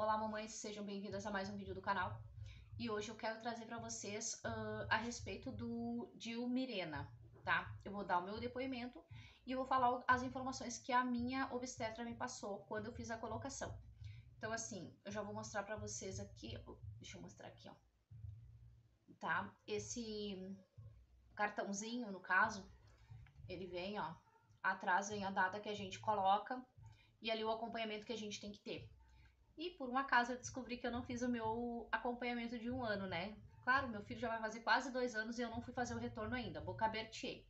Olá mamães, sejam bem-vindas a mais um vídeo do canal. E hoje eu quero trazer para vocês a respeito do DIU Mirena, tá? Eu vou dar o meu depoimento e eu vou falar as informações que a minha obstetra me passou quando eu fiz a colocação. Então assim, eu já vou mostrar para vocês aqui, deixa eu mostrar aqui, ó. Tá? Esse cartãozinho, no caso, ele vem, ó, atrás vem a data que a gente coloca e ali o acompanhamento que a gente tem que ter. E por um acaso eu descobri que eu não fiz o meu acompanhamento de 1 ano, né? Claro, meu filho já vai fazer quase 2 anos e eu não fui fazer o retorno ainda, boca abertei.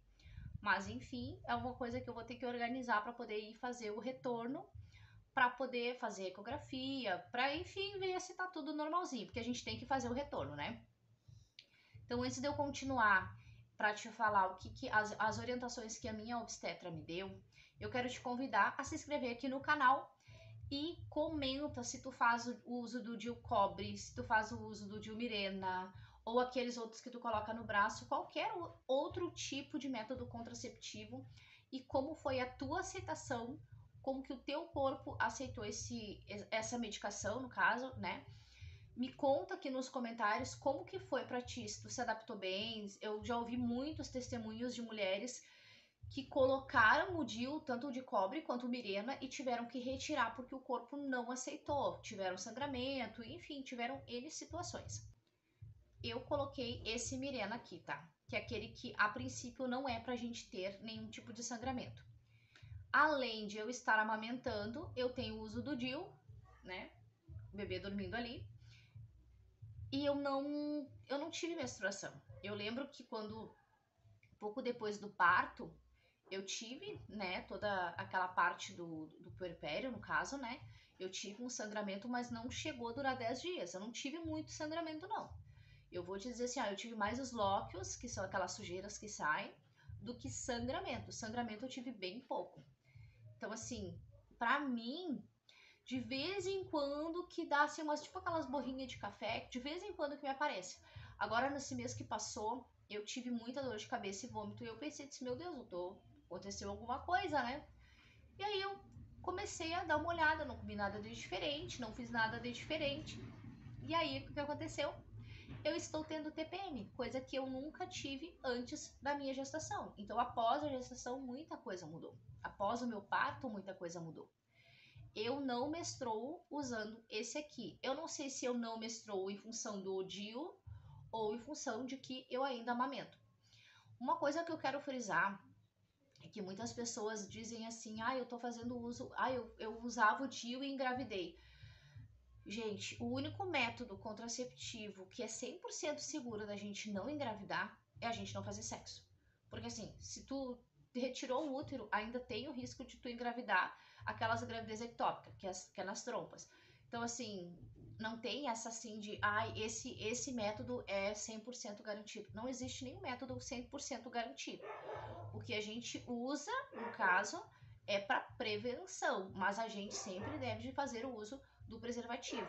Mas enfim, é uma coisa que eu vou ter que organizar para poder ir fazer o retorno, para poder fazer ecografia, para enfim ver se tá tudo normalzinho, porque a gente tem que fazer o retorno, né? Então antes de eu continuar para te falar o que as orientações que a minha obstetra me deu, eu quero te convidar a se inscrever aqui no canal e comenta se tu faz o uso do DIU cobre, se tu faz o uso do DIU Mirena ou aqueles outros que tu coloca no braço, qualquer outro tipo de método contraceptivo e como foi a tua aceitação, como que o teu corpo aceitou essa medicação, no caso, né? Me conta aqui nos comentários como que foi pra ti, se tu se adaptou bem. Eu já ouvi muitos testemunhos de mulheres que colocaram o DIU, tanto o de cobre quanto o Mirena, e tiveram que retirar porque o corpo não aceitou. Tiveram sangramento, enfim, tiveram N situações. Eu coloquei esse Mirena aqui, tá? Que é aquele que a princípio não é pra gente ter nenhum tipo de sangramento. Além de eu estar amamentando, eu tenho o uso do DIU, né? O bebê dormindo ali. E eu não tive menstruação. Eu lembro que quando, pouco depois do parto, eu tive, né, toda aquela parte do puerpério, no caso, né, eu tive um sangramento, mas não chegou a durar 10 dias, eu não tive muito sangramento, não. Eu vou te dizer assim, ó, eu tive mais os lóquios, que são aquelas sujeiras que saem, do que sangramento. Sangramento eu tive bem pouco. Então, assim, pra mim, de vez em quando que dá, assim, umas, tipo aquelas borrinhas de café, de vez em quando que me aparece. Agora, nesse mês que passou, eu tive muita dor de cabeça e vômito, e eu pensei, disse, meu Deus, aconteceu alguma coisa, né? E aí eu comecei a dar uma olhada, não comi nada de diferente, não fiz nada de diferente. E aí, o que aconteceu? Eu estou tendo TPM, coisa que eu nunca tive antes da minha gestação. Então, após a gestação, muita coisa mudou. Após o meu parto, muita coisa mudou. Eu não menstruo usando esse aqui. Eu não sei se eu não menstruo em função do DIU ou em função de que eu ainda amamento. Uma coisa que eu quero frisar é que muitas pessoas dizem assim, eu tô fazendo uso, eu usava o DIU e engravidei. Gente, o único método contraceptivo que é 100% seguro da gente não engravidar é a gente não fazer sexo. Porque assim, se tu retirou o útero, ainda tem o risco de tu engravidar aquelas gravidez ectópica, que é nas trompas. Então assim, não tem essa assim de, esse método é 100% garantido. Não existe nenhum método 100% garantido. O que a gente usa, no caso, é para prevenção, mas a gente sempre deve fazer o uso do preservativo.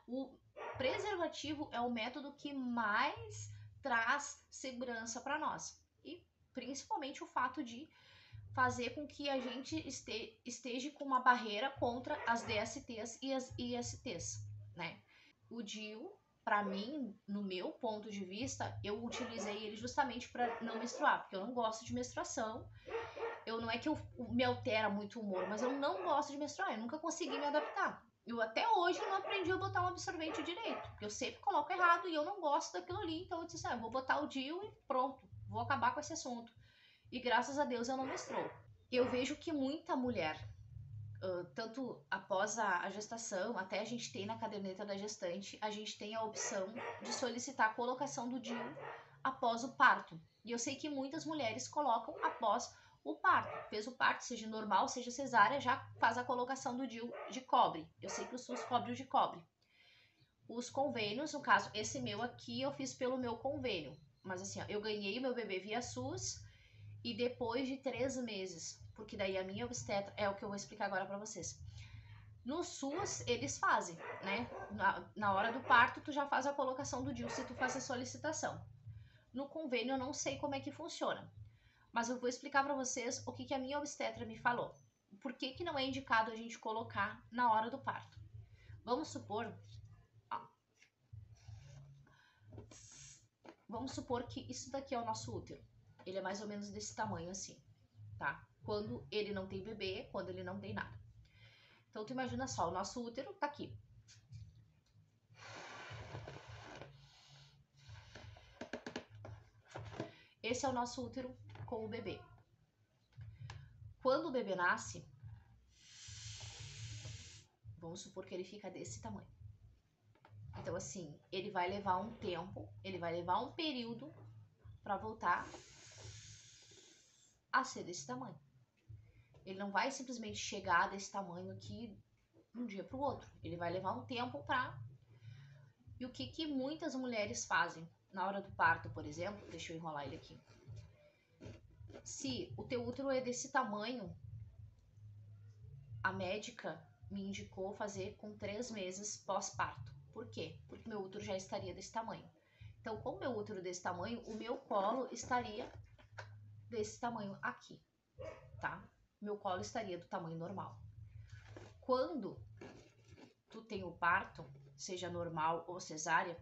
O preservativo é o método que mais traz segurança para nós. E principalmente o fato de fazer com que a gente esteja com uma barreira contra as DSTs e as ISTs, né? O DIU, para mim, no meu ponto de vista, eu utilizei ele justamente para não menstruar, porque eu não gosto de menstruação. Não é que eu me altera muito o humor, mas eu não gosto de menstruar, eu nunca consegui me adaptar. Eu até hoje não aprendi a botar um absorvente direito, porque eu sempre coloco errado e eu não gosto daquilo ali, então eu disse, eu vou botar o DIU e pronto, vou acabar com esse assunto. E graças a Deus eu não menstruo. Eu vejo que muita mulher, tanto após a gestação, até a gente tem na caderneta da gestante, a gente tem a opção de solicitar a colocação do DIU após o parto. E eu sei que muitas mulheres colocam após o parto. Fez o parto, seja normal, seja cesárea, já faz a colocação do DIU de cobre. Eu sei que o SUS cobre o de cobre. Os convênios, no caso, esse meu aqui eu fiz pelo meu convênio. Mas assim, ó, eu ganhei o meu bebê via SUS e depois de 3 meses, porque daí a minha obstetra, é o que eu vou explicar agora pra vocês. No SUS, eles fazem, né? Na hora do parto, tu já faz a colocação do DIU se tu faz a solicitação. No convênio, eu não sei como é que funciona. Mas eu vou explicar pra vocês o que a minha obstetra me falou. Por que não é indicado a gente colocar na hora do parto? Vamos supor que isso daqui é o nosso útero. Ele é mais ou menos desse tamanho assim, tá? Quando ele não tem bebê, quando ele não tem nada. Então, tu imagina só, o nosso útero tá aqui. Esse é o nosso útero com o bebê. Quando o bebê nasce, vamos supor que ele fica desse tamanho. Então, assim, ele vai levar um tempo, ele vai levar um período para voltar a ser desse tamanho. Ele não vai simplesmente chegar desse tamanho aqui de um dia para o outro. Ele vai levar um tempo para... E o que muitas mulheres fazem na hora do parto, por exemplo, deixa eu enrolar ele aqui. Se o teu útero é desse tamanho, a médica me indicou fazer com 3 meses pós-parto. Por quê? Porque meu útero já estaria desse tamanho. Então, com o meu útero desse tamanho, o meu colo estaria desse tamanho aqui, tá? Meu colo estaria do tamanho normal. Quando tu tem o parto, seja normal ou cesárea,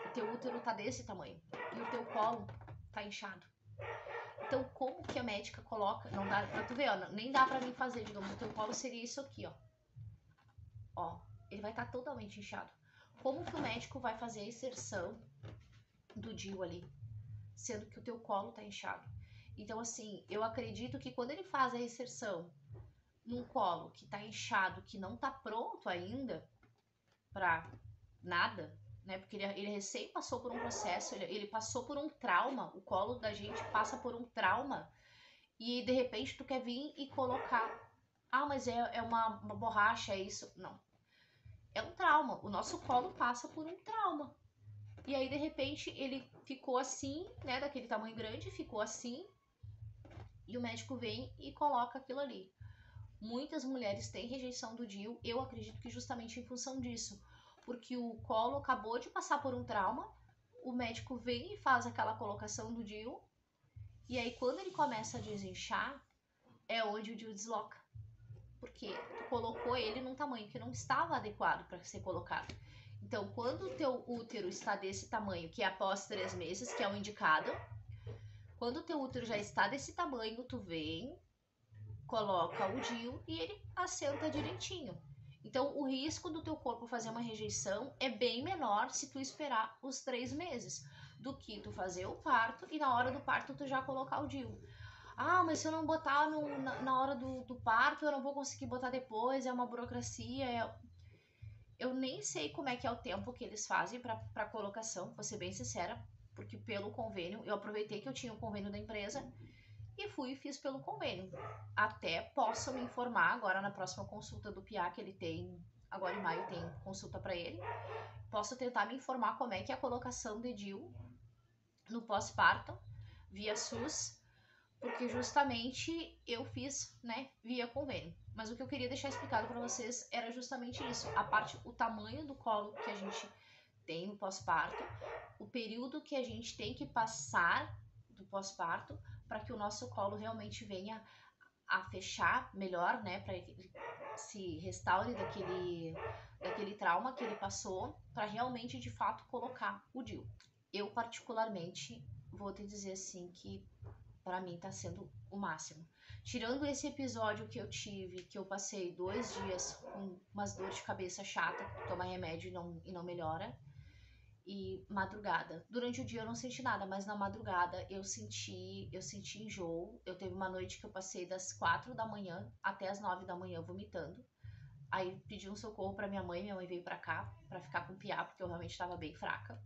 o teu útero tá desse tamanho e o teu colo tá inchado. Então, como que a médica coloca... Não dá pra tu ver, ó, nem dá pra mim fazer, digamos, o teu colo seria isso aqui, ó. Ó, ele vai estar totalmente inchado. Como que o médico vai fazer a inserção do DIU ali, sendo que o teu colo tá inchado? Então, assim, eu acredito que quando ele faz a inserção num colo que tá inchado, que não tá pronto ainda pra nada, né? Porque ele recém passou por um processo, ele passou por um trauma, o colo da gente passa por um trauma, e de repente tu quer vir e colocar, ah, mas é uma borracha, é isso. Não, é um trauma, o nosso colo passa por um trauma, e aí de repente ele ficou assim, né, daquele tamanho grande, ficou assim, e o médico vem e coloca aquilo ali. Muitas mulheres têm rejeição do DIU, eu acredito que justamente em função disso, porque o colo acabou de passar por um trauma, o médico vem e faz aquela colocação do DIU, e aí quando ele começa a desinchar, é onde o DIU desloca. Porque tu colocou ele num tamanho que não estava adequado para ser colocado. Então, quando o teu útero está desse tamanho, que é após 3 meses, que é o indicado, quando o teu útero já está desse tamanho, tu vem, coloca o DIU e ele assenta direitinho. Então, o risco do teu corpo fazer uma rejeição é bem menor se tu esperar os 3 meses do que tu fazer o parto e na hora do parto tu já colocar o DIU. Ah, mas se eu não botar na hora do parto, eu não vou conseguir botar depois, é uma burocracia. Eu nem sei como é que é o tempo que eles fazem para colocação, vou ser bem sincera, porque pelo convênio, eu aproveitei que eu tinha o convênio da empresa e fui e fiz pelo convênio. Até posso me informar agora na próxima consulta do PIA que ele tem, agora em maio tem consulta para ele. Posso tentar me informar como é que é a colocação de DIU no pós-parto, via SUS, porque justamente eu fiz, né, via convênio. Mas o que eu queria deixar explicado para vocês era justamente isso, o tamanho do colo que a gente tem no pós-parto, o período que a gente tem que passar do pós-parto para que o nosso colo realmente venha a fechar melhor, né, para ele se restaure daquele trauma que ele passou, para realmente de fato colocar o DIU. Eu particularmente vou te dizer assim que para mim tá sendo o máximo. Tirando esse episódio que eu tive, que eu passei 2 dias com umas dores de cabeça chata, toma remédio e não melhora, e madrugada. Durante o dia eu não senti nada, mas na madrugada eu senti enjoo. Eu teve uma noite que eu passei das 4 da manhã até as 9 da manhã vomitando. Aí pedi um socorro pra minha mãe veio pra cá pra ficar com o piá, porque eu realmente estava bem fraca.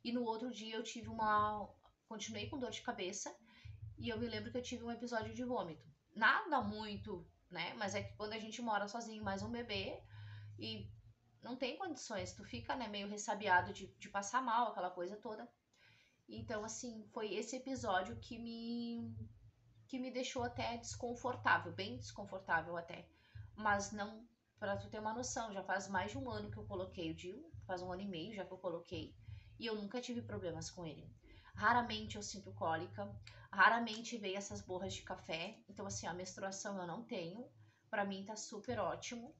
E no outro dia eu tive continuei com dor de cabeça. E eu me lembro que eu tive um episódio de vômito. Nada muito, né? Mas é que quando a gente mora sozinho, mais um bebê, e não tem condições, tu fica, né, meio ressabiado de passar mal, aquela coisa toda. Então, assim, foi esse episódio que me deixou até desconfortável, bem desconfortável até. Mas não, pra tu ter uma noção, já faz mais de 1 ano que eu coloquei o DIU, faz 1 ano e meio já que eu coloquei, e eu nunca tive problemas com ele. raramente eu sinto cólica, raramente vem essas borras de café. Então, assim, a menstruação eu não tenho. Pra mim tá super ótimo.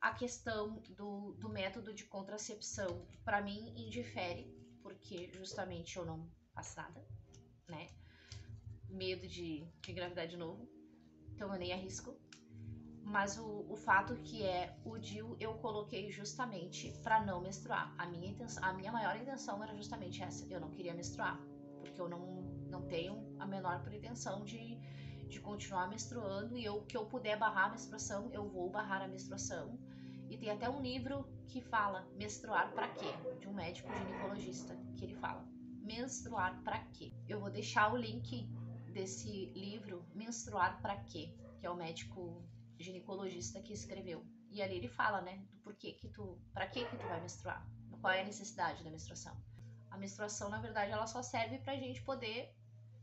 A questão do método de contracepção, pra mim, indifere, porque justamente eu não faço nada, né? Medo de engravidar de novo, então eu nem arrisco. Mas o fato que é o DIU eu coloquei justamente para não menstruar. A minha maior intenção era justamente essa. Eu não queria menstruar, porque eu não tenho a menor pretensão de continuar menstruando. E eu que eu puder barrar a menstruação, eu vou barrar a menstruação. E tem até um livro que fala menstruar para quê? De um médico ginecologista, que ele fala menstruar para quê? Eu vou deixar o link desse livro, Menstruar para quê? Que é o médico ginecologista que escreveu. E ali ele fala, né, do porquê que pra que tu vai menstruar? Qual é a necessidade da menstruação? A menstruação, na verdade, ela só serve pra gente poder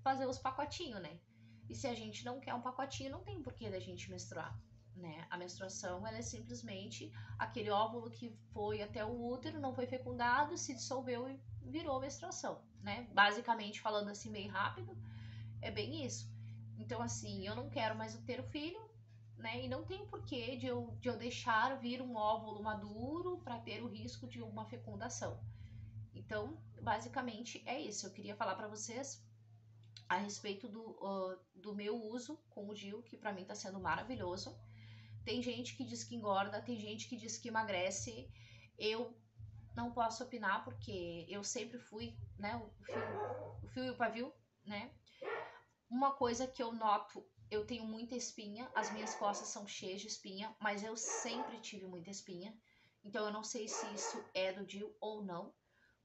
fazer os pacotinhos, né? E se a gente não quer um pacotinho, não tem porquê da gente menstruar, né? A menstruação, ela é simplesmente aquele óvulo que foi até o útero, não foi fecundado, se dissolveu e virou menstruação, né? Basicamente, falando assim bem rápido, é bem isso. Então, assim, eu não quero mais ter o filho, né? E não tem porquê de eu deixar vir um óvulo maduro para ter o risco de uma fecundação. Então, basicamente é isso. Eu queria falar para vocês a respeito do meu uso com o DIU, que para mim está sendo maravilhoso. Tem gente que diz que engorda, tem gente que diz que emagrece. Eu não posso opinar porque eu sempre fui, né, o fio e o pavio, né? Uma coisa que eu noto, eu tenho muita espinha, as minhas costas são cheias de espinha, mas eu sempre tive muita espinha. Então eu não sei se isso é do DIU ou não,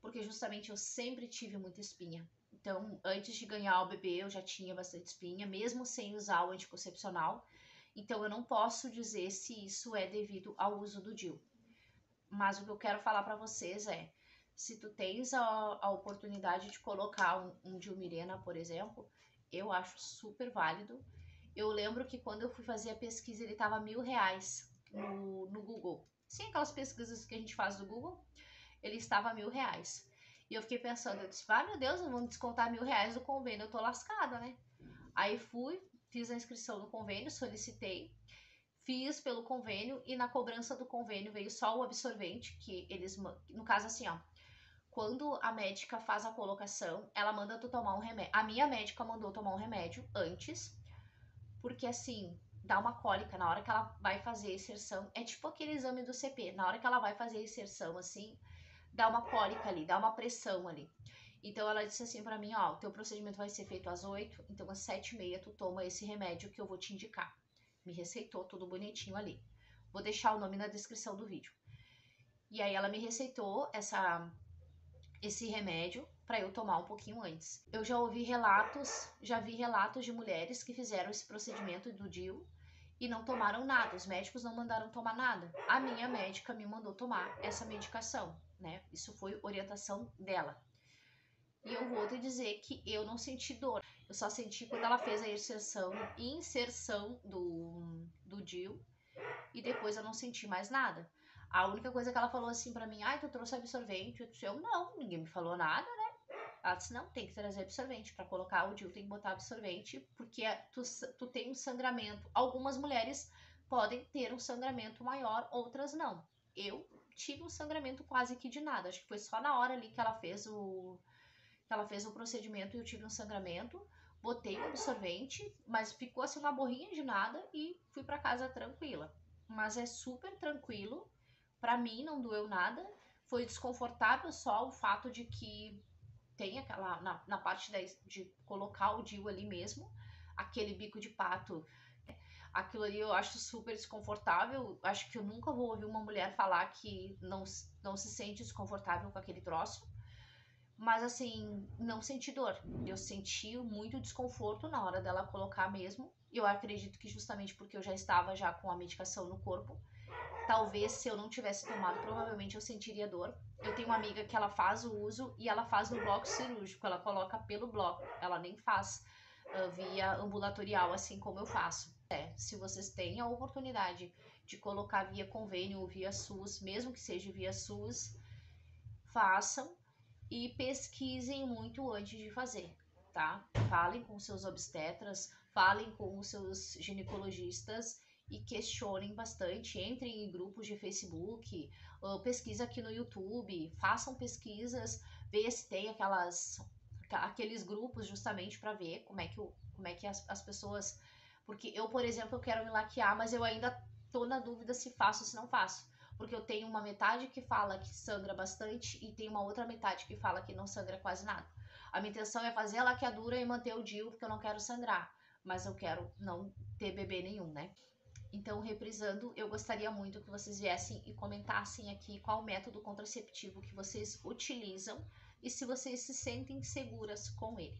porque justamente eu sempre tive muita espinha. Então, antes de ganhar o bebê, eu já tinha bastante espinha, mesmo sem usar o anticoncepcional. Então, eu não posso dizer se isso é devido ao uso do DIU. Mas o que eu quero falar para vocês é, se tu tens a oportunidade de colocar um DIU Mirena, por exemplo, eu acho super válido. Eu lembro que quando eu fui fazer a pesquisa, ele tava R$1.000 no Google. Sim, aquelas pesquisas que a gente faz do Google, ele estava R$1.000. E eu fiquei pensando, eu disse, meu Deus, não vão descontar R$1.000 do convênio, eu tô lascada, né? Aí fui, fiz a inscrição no convênio, solicitei, fiz pelo convênio e na cobrança do convênio veio só o absorvente, que eles, no caso assim, ó, quando a médica faz a colocação, ela manda tu tomar um remédio. A minha médica mandou tomar um remédio antes, porque assim, dá uma cólica na hora que ela vai fazer a inserção. É tipo aquele exame do CP, na hora que ela vai fazer a inserção, assim, dá uma cólica ali, dá uma pressão ali. Então ela disse assim pra mim, ó, o teu procedimento vai ser feito às 8, então às 7h30 tu toma esse remédio que eu vou te indicar. Me receitou tudo bonitinho ali. Vou deixar o nome na descrição do vídeo. E aí ela me receitou esse remédio para eu tomar um pouquinho antes. Eu já vi relatos de mulheres que fizeram esse procedimento do DIU e não tomaram nada, os médicos não mandaram tomar nada. A minha médica me mandou tomar essa medicação, né? Isso foi orientação dela. E eu vou te dizer que eu não senti dor. Eu só senti quando ela fez a inserção do DIU e depois eu não senti mais nada. A única coisa que ela falou assim pra mim, ai, tu trouxe absorvente? Eu disse, eu não, ninguém me falou nada, né? Ela disse, não, tem que trazer absorvente. Pra colocar o DIU tem que botar absorvente, porque tu tem um sangramento. Algumas mulheres podem ter um sangramento maior, outras não. Eu tive um sangramento quase que de nada. Acho que foi só na hora ali que ela fez o procedimento e eu tive um sangramento. Botei o absorvente, mas ficou assim uma borrinha de nada e fui pra casa tranquila. Mas é super tranquilo. Pra mim não doeu nada. Foi desconfortável só o fato de que tem aquela, na parte de colocar o DIU ali mesmo, aquele bico de pato. Aquilo ali eu acho super desconfortável. Acho que eu nunca vou ouvir uma mulher falar que não se sente desconfortável com aquele troço. Mas assim, não senti dor. Eu senti muito desconforto na hora dela colocar mesmo. Eu acredito que justamente porque eu já estava já com a medicação no corpo. Talvez se eu não tivesse tomado, provavelmente eu sentiria dor. Eu tenho uma amiga que ela faz o uso e ela faz no bloco cirúrgico. Ela coloca pelo bloco. Ela nem faz via ambulatorial, assim como eu faço. Se vocês têm a oportunidade de colocar via convênio ou via SUS, mesmo que seja via SUS, façam. e pesquisem muito antes de fazer, tá? Falem com seus obstetras, falem com os seus ginecologistas e questionem bastante, entrem em grupos de Facebook, pesquisa aqui no YouTube, façam pesquisas, vê se tem aqueles grupos justamente para ver como é que as pessoas... Porque eu, por exemplo, eu quero me laquear, mas eu ainda tô na dúvida se faço ou se não faço. Porque eu tenho uma metade que fala que sangra bastante e tem uma outra metade que fala que não sangra quase nada. A minha intenção é fazer a laqueadura e manter o DIU, porque eu não quero sangrar, mas eu quero não ter bebê nenhum, né? Então, reprisando, eu gostaria muito que vocês viessem e comentassem aqui qual método contraceptivo que vocês utilizam e se vocês se sentem seguras com ele.